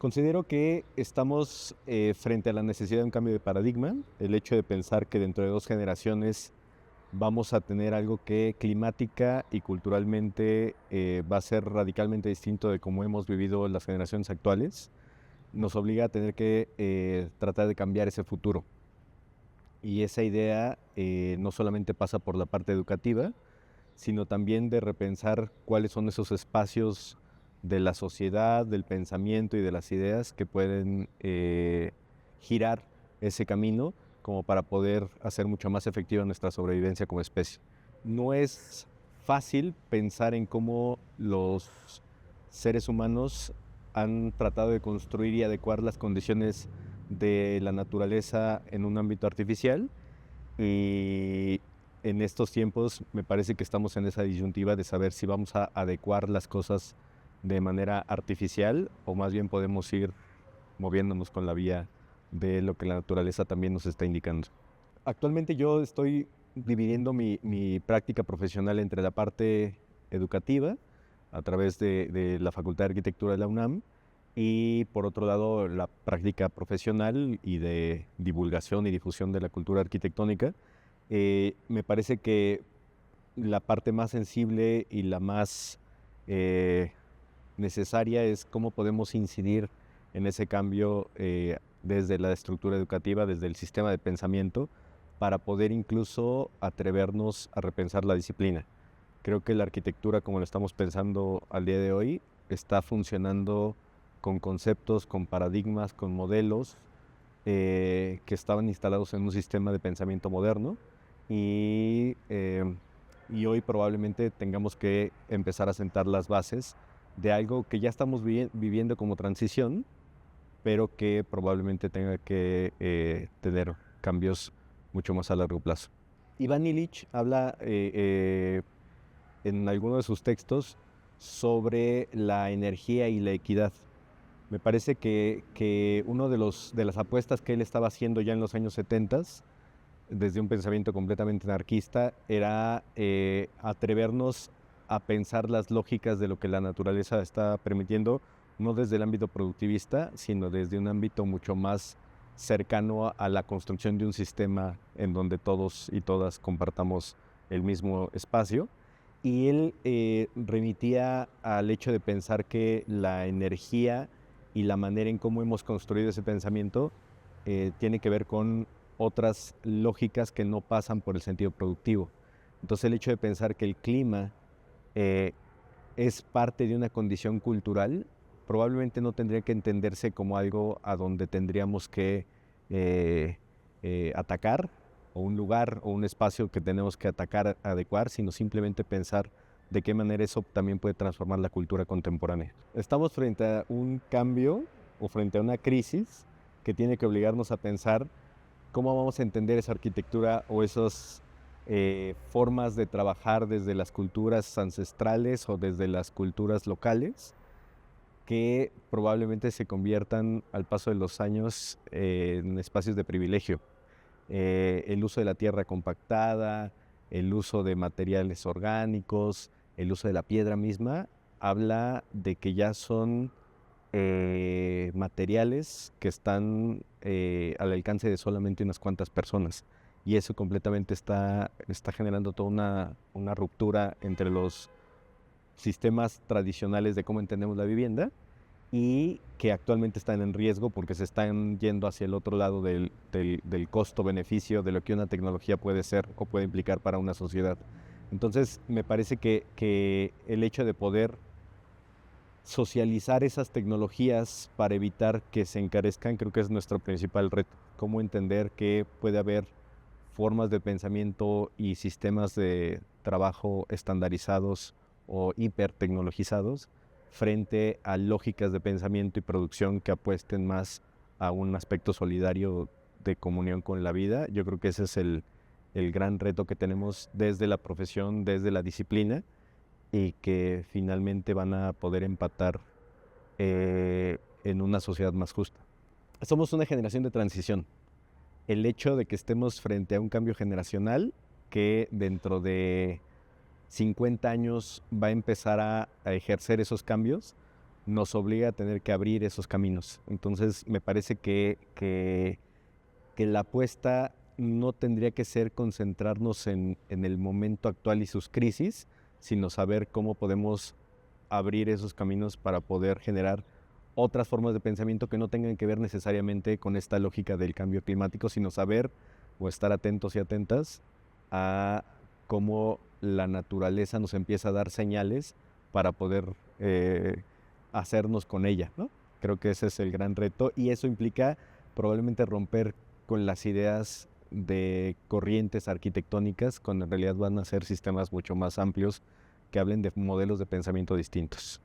Considero que estamos frente a la necesidad de un cambio de paradigma, el hecho de pensar que dentro de 2 generaciones vamos a tener algo que climática y culturalmente va a ser radicalmente distinto de cómo hemos vivido las generaciones actuales, nos obliga a tener que tratar de cambiar ese futuro. Y esa idea no solamente pasa por la parte educativa, sino también de repensar cuáles son esos espacios de la sociedad, del pensamiento y de las ideas que pueden girar ese camino como para poder hacer mucho más efectiva nuestra sobrevivencia como especie. No es fácil pensar en cómo los seres humanos han tratado de construir y adecuar las condiciones de la naturaleza en un ámbito artificial, y en estos tiempos me parece que estamos en esa disyuntiva de saber si vamos a adecuar las cosas de manera artificial o más bien podemos ir moviéndonos con la vía de lo que la naturaleza también nos está indicando. Actualmente yo estoy dividiendo mi práctica profesional entre la parte educativa a través de la Facultad de Arquitectura de la UNAM y por otro lado la práctica profesional y de divulgación y difusión de la cultura arquitectónica. Me parece que la parte más sensible y la más eh, necesaria es cómo podemos incidir en ese cambio desde la estructura educativa, desde el sistema de pensamiento, para poder incluso atrevernos a repensar la disciplina. Creo que la arquitectura, como lo estamos pensando al día de hoy, está funcionando con conceptos, con paradigmas, con modelos que estaban instalados en un sistema de pensamiento moderno y, eh, y hoy probablemente tengamos que empezar a sentar las bases de algo que ya estamos viviendo como transición, pero que probablemente tenga que tener cambios mucho más a largo plazo. Iván Illich habla en alguno de sus textos sobre la energía y la equidad. Me parece que uno de las apuestas que él estaba haciendo ya en los años 70, desde un pensamiento completamente anarquista, era atrevernos a pensar las lógicas de lo que la naturaleza está permitiendo, no desde el ámbito productivista, sino desde un ámbito mucho más cercano a la construcción de un sistema en donde todos y todas compartamos el mismo espacio. Y él remitía al hecho de pensar que la energía y la manera en cómo hemos construido ese pensamiento tiene que ver con otras lógicas que no pasan por el sentido productivo. Entonces el hecho de pensar que el clima eh, es parte de una condición cultural probablemente no tendría que entenderse como algo a donde tendríamos que eh, atacar, o un lugar o un espacio que tenemos que atacar, adecuar, sino simplemente pensar de qué manera eso también puede transformar la cultura contemporánea. Estamos frente a un cambio o frente a una crisis que tiene que obligarnos a pensar cómo vamos a entender esa arquitectura o esas formas de trabajar desde las culturas ancestrales o desde las culturas locales, que probablemente se conviertan al paso de los años en espacios de privilegio. El uso de la tierra compactada, el uso de materiales orgánicos, el uso de la piedra misma, habla de que ya son materiales que están al alcance de solamente unas cuantas personas. Y eso completamente está generando toda una ruptura entre los sistemas tradicionales de cómo entendemos la vivienda y que actualmente están en riesgo porque se están yendo hacia el otro lado del costo-beneficio de lo que una tecnología puede ser o puede implicar para una sociedad. Entonces, me parece que el hecho de poder socializar esas tecnologías para evitar que se encarezcan, creo que es nuestro principal reto. Cómo entender que puede haber formas de pensamiento y sistemas de trabajo estandarizados o hipertecnologizados frente a lógicas de pensamiento y producción que apuesten más a un aspecto solidario de comunión con la vida. Yo creo que ese es el gran reto que tenemos desde la profesión, desde la disciplina, y que finalmente van a poder empatar en una sociedad más justa. Somos una generación de transición. El hecho de que estemos frente a un cambio generacional que dentro de 50 años va a empezar a ejercer esos cambios, nos obliga a tener que abrir esos caminos. Entonces, me parece que la apuesta no tendría que ser concentrarnos en el momento actual y sus crisis, sino saber cómo podemos abrir esos caminos para poder generar otras formas de pensamiento que no tengan que ver necesariamente con esta lógica del cambio climático, sino saber o estar atentos y atentas a cómo la naturaleza nos empieza a dar señales para poder hacernos con ella, ¿no? Creo que ese es el gran reto y eso implica probablemente romper con las ideas de corrientes arquitectónicas, cuando en realidad van a ser sistemas mucho más amplios que hablen de modelos de pensamiento distintos.